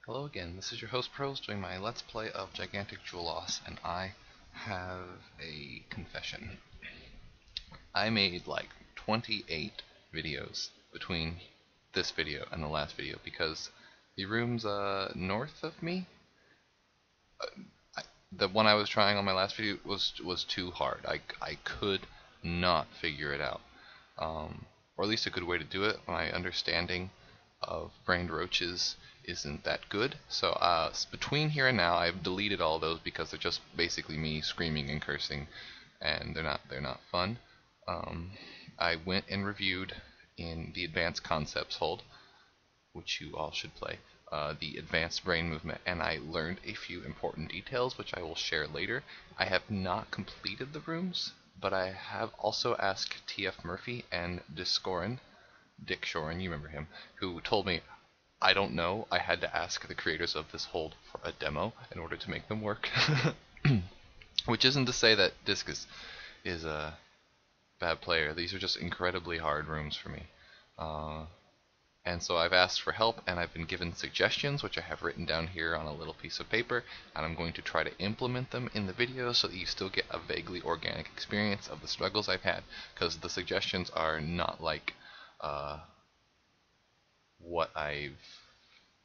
Hello again, this is your host Pros doing my Let's Play of Gigantic Jewel Loss, and I have a confession. I made like 28 videos between this video and the last video because the rooms north of me, the one I was trying on my last video was too hard. I could not figure it out, or at least a good way to do it. My understanding of brained roaches isn't that good. So between here and now, I've deleted all those because they're just basically me screaming and cursing, and they're not fun. I went and reviewed in the Advanced Concepts hold, which you all should play, the Advanced Brain Movement, and I learned a few important details which I will share later. I have not completed the rooms, but I have also asked T.F. Murphy and Dick Shorin, you remember him, who told me, I don't know, I had to ask the creators of this hold for a demo in order to make them work. Which isn't to say that Disc is a bad player. These are just incredibly hard rooms for me. And so I've asked for help, and I've been given suggestions, which I have written down here on a little piece of paper, and I'm going to try to implement them in the video so that you still get a vaguely organic experience of the struggles I've had, because the suggestions are not like what I've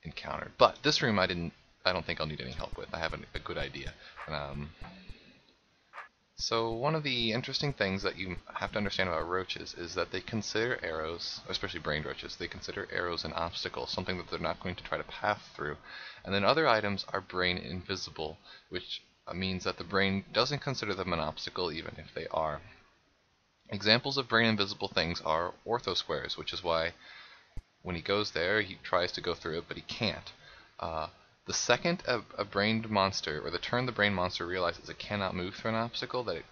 encountered. But this room I don't think I'll need any help with. I have a good idea. So one of the interesting things that you have to understand about roaches is that they consider arrows, especially brain roaches, they consider arrows an obstacle, something that they're not going to try to pass through. And then other items are brain invisible, which means that the brain doesn't consider them an obstacle even if they are. Examples of brain invisible things are orthosquares, which is why when he goes there, he tries to go through it, but he can't. The second a brained monster, or the turn the brain monster realizes it cannot move through an obstacle that it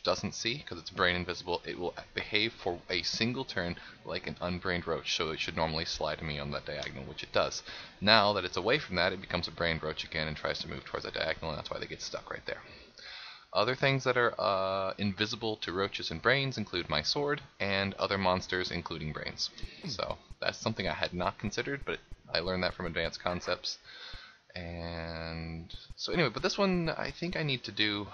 doesn't see, because it's brain invisible, it will behave for a single turn like an unbrained roach, so it should normally slide to me on that diagonal, which it does. Now that it's away from that, it becomes a brained roach again and tries to move towards that diagonal, and that's why they get stuck right there. Other things that are invisible to roaches and brains include my sword and other monsters, including brains. So that's something I had not considered, but I learned that from Advanced Concepts. And so anyway, but this one I think I need to do.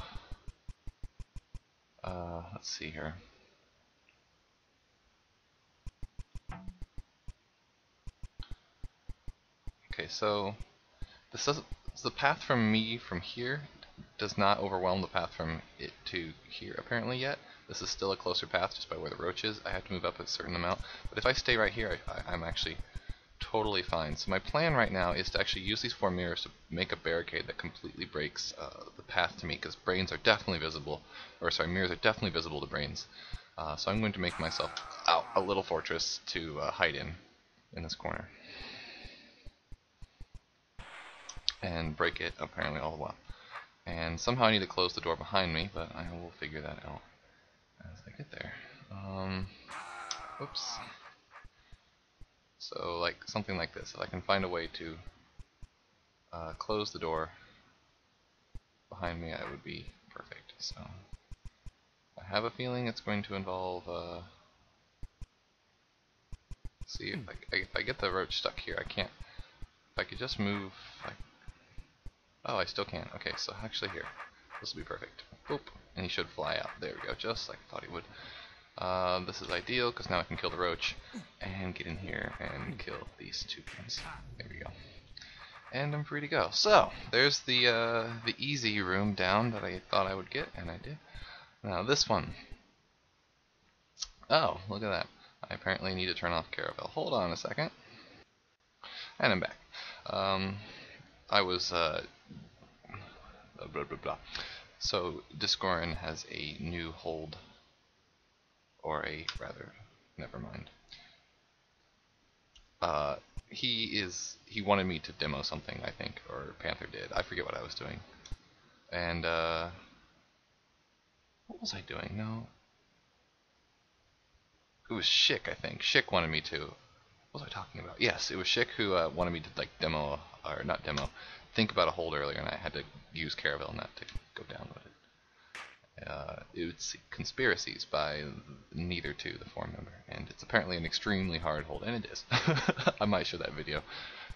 Let's see here. Okay, so this doesn't. The path from me from here does not overwhelm the path from it to here apparently yet. This is still a closer path just by where the roach is. I have to move up a certain amount, but if I stay right here, I'm actually totally fine. So my plan right now is to actually use these 4 mirrors to make a barricade that completely breaks the path to me, because brains are definitely visible, or sorry, mirrors are definitely visible to brains. So I'm going to make myself a little fortress to hide in this corner. And break it apparently all the while. And somehow I need to close the door behind me, but I will figure that out as I get there. Oops. So like something like this. If I can find a way to close the door behind me, I would be perfect. So I have a feeling it's going to involve. See if I get the roach stuck here, I can't. If I could just move. Oh, I still can't. Okay, so actually here, this will be perfect. Boop, and he should fly out. There we go, just like I thought he would. This is ideal because now I can kill the roach and get in here and kill these 2 things. There we go. And I'm free to go. So there's the easy room down that I thought I would get, and I did. Now this one. Oh, look at that. I apparently need to turn off Caravel. Hold on a second. And I'm back. I was blah blah blah. So Discorin has a new hold, or a rather, never mind. He wanted me to demo something, I think, or Panther did. I forget what I was doing. And what was I doing? No, it was Schick, I think. Schick wanted me to. What was I talking about? Yes, it was Schick who wanted me to like demo, or not demo, think about a hold earlier, and I had to use Caravel and that to go down with it. It's Conspiracies by neither to the forum member, and it's apparently an extremely hard hold, and it is. I might show that video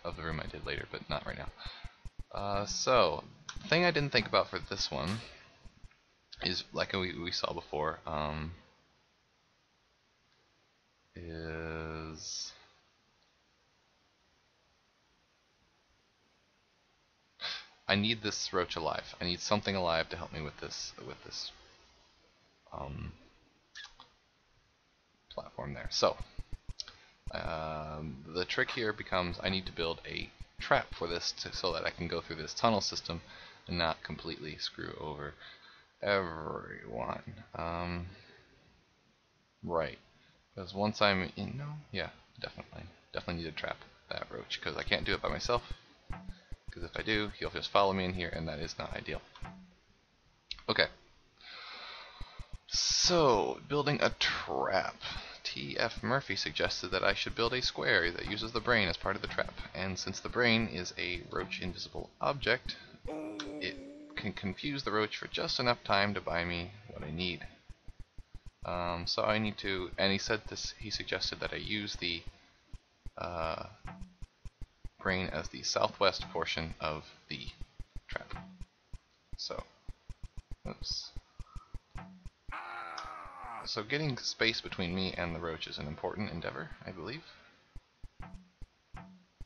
of the room I did later, but not right now. So, the thing I didn't think about for this one is, like we saw before, is I need this roach alive. I need something alive to help me with this platform there. So the trick here becomes I need to build a trap for this so that I can go through this tunnel system and not completely screw over everyone. Right. Because once I'm in, no, yeah, definitely need to trap that roach because I can't do it by myself. Because if I do, he'll just follow me in here, and that is not ideal. Okay. So, building a trap. T.F. Murphy suggested that I should build a square that uses the brain as part of the trap. And since the brain is a roach invisible object, it can confuse the roach for just enough time to buy me what I need. So I need to, and he suggested that I use the brain as the southwest portion of the trap. So, oops. So getting space between me and the roach is an important endeavor, I believe.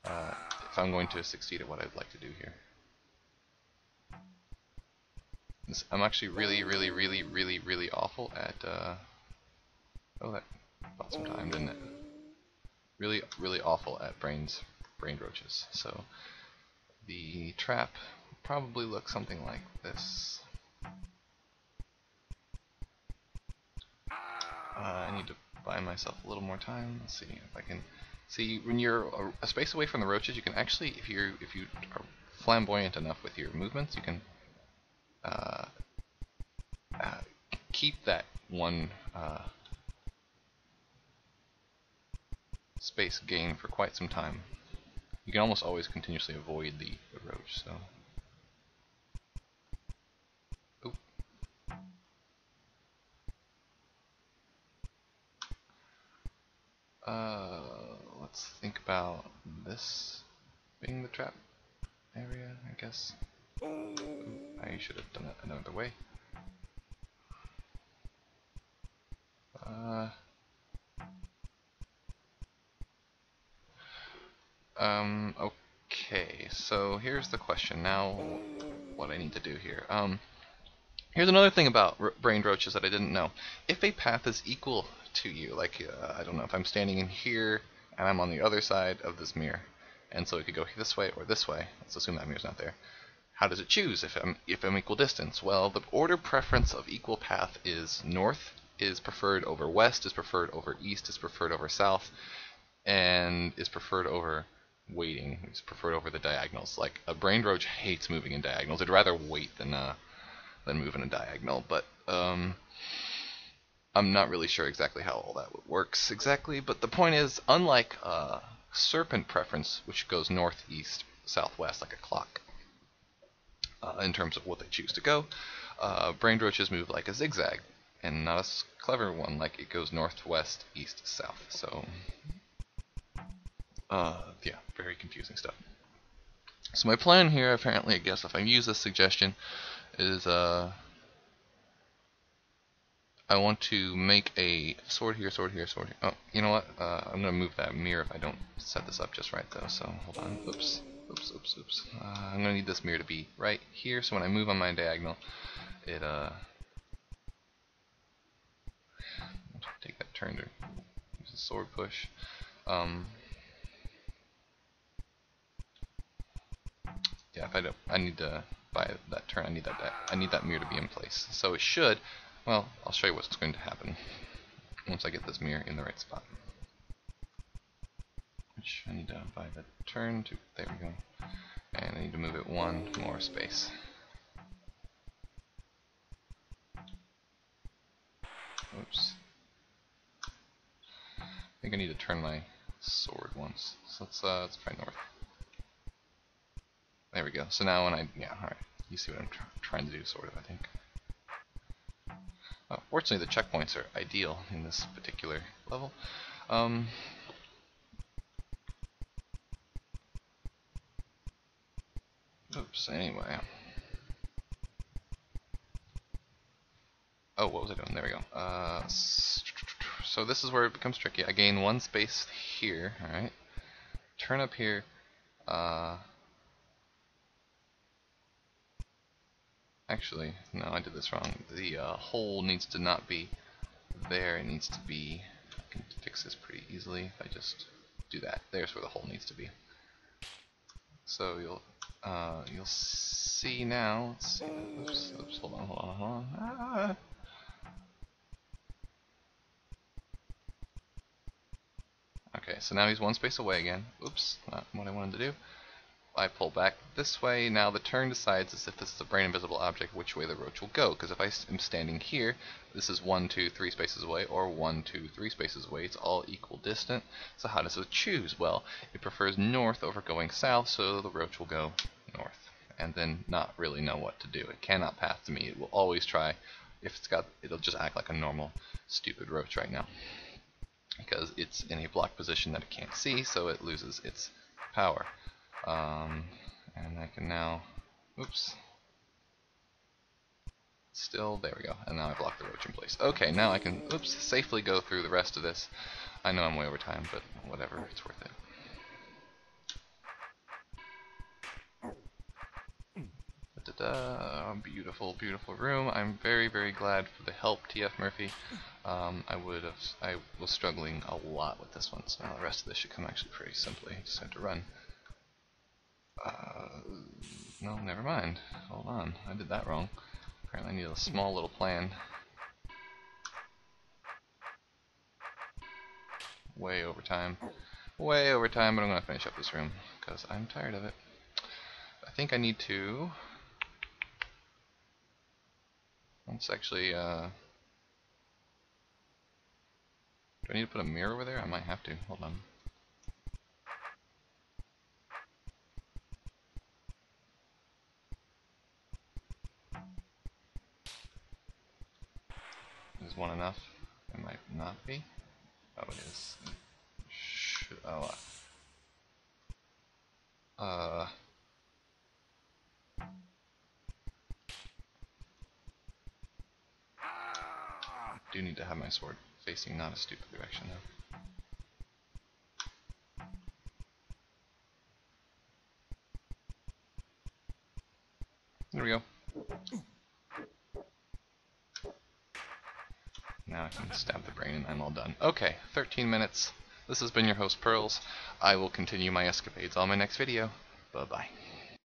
If I'm going to succeed at what I'd like to do here. I'm actually really awful at, oh, that bought some time, didn't it? Really awful at brain roaches. So the trap probably looks something like this. I need to buy myself a little more time. Let's see if I can see when you're a space away from the roaches. You can actually, if you are flamboyant enough with your movements, you can keep that one space gain for quite some time. You can almost always continuously avoid the roach. So. Let's think about this being the trap area, I guess. I should have done it another way. Okay, so here's the question. Now, what I need to do here. Here's another thing about brain roaches that I didn't know. If a path is equal to you, like, I don't know, if I'm standing in here and I'm on the other side of this mirror, and so it could go this way or this way, let's assume that mirror's not there. How does it choose if I'm equal distance? Well, the order preference of equal path is north is preferred over west, is preferred over east, is preferred over south, and is preferred over waiting. It's preferred over the diagonals. Like, a brain roach hates moving in diagonals. It'd rather wait than move in a diagonal, but I'm not really sure exactly how all that works exactly. But the point is, unlike serpent preference, which goes north, east, southwest like a clock, in terms of what they choose to go, brain roaches move like a zigzag, and not a clever one, like it goes northwest, east, south. So, yeah, very confusing stuff. So my plan here, apparently, I guess, if I use this suggestion, is I want to make a sword here, sword here, sword here. Oh, you know what? I'm gonna move that mirror if I don't set this up just right, though. So hold on. Oops. I'm gonna need this mirror to be right here, so when I move on my diagonal, it take that turn to use a sword push. Yeah, if I don't, I need to buy that turn. I need that mirror to be in place. So it should. Well, I'll show you what's going to happen once I get this mirror in the right spot. Which I need to buy the turn to. There we go. And I need to move it one more space. Oops. I think I need to turn my sword once. So let's try north. There we go. So now when alright. You see what I'm trying to do, sort of, I think. Fortunately, the checkpoints are ideal in this particular level. Oops, anyway. Oh, what was I doing? There we go. So this is where it becomes tricky. I gain 1 space here, alright. Turn up here. Actually, no, I did this wrong. The hole needs to not be there. It needs to be... I can fix this pretty easily if I just do that. There's where the hole needs to be. So you'll see now. Let's see. Oops, hold on. Okay, so now he's 1 space away again. Oops, not what I wanted to do. I pull back this way. Now the turn decides, as if this is a brain invisible object, which way the roach will go. Because if I am standing here, this is 1, 2, 3 spaces away, or 1, 2, 3 spaces away. It's all equal distant. So how does it choose? Well, it prefers north over going south, so the roach will go north. And then not really know what to do. It cannot path to me. It will always try. If it's got, it'll just act like a normal, stupid roach right now. Because it's in a blocked position that it can't see, so it loses its power. And I can now, oops, still, there we go, and now I block the roach in place. Okay, now I can, oops, safely go through the rest of this. I know I'm way over time, but whatever, it's worth it. Beautiful, beautiful room. I'm very, very glad for the help, TF Murphy. I was struggling a lot with this one, so now the rest of this should come actually pretty simply. Just have to run. No, never mind. Hold on, I did that wrong. Apparently I need a small little plan. Way over time. Way over time, but I'm going to finish up this room, because I'm tired of it. I think I need to... Let's actually, do I need to put a mirror over there? I might have to. Hold on. Is one enough? It might not be. Oh, it is. Do need to have my sword facing not a stupid direction though. There we go. Now I can stab the brain and I'm all done. Okay, 13 minutes. This has been your host Pearls. I will continue my escapades on my next video. Bye bye.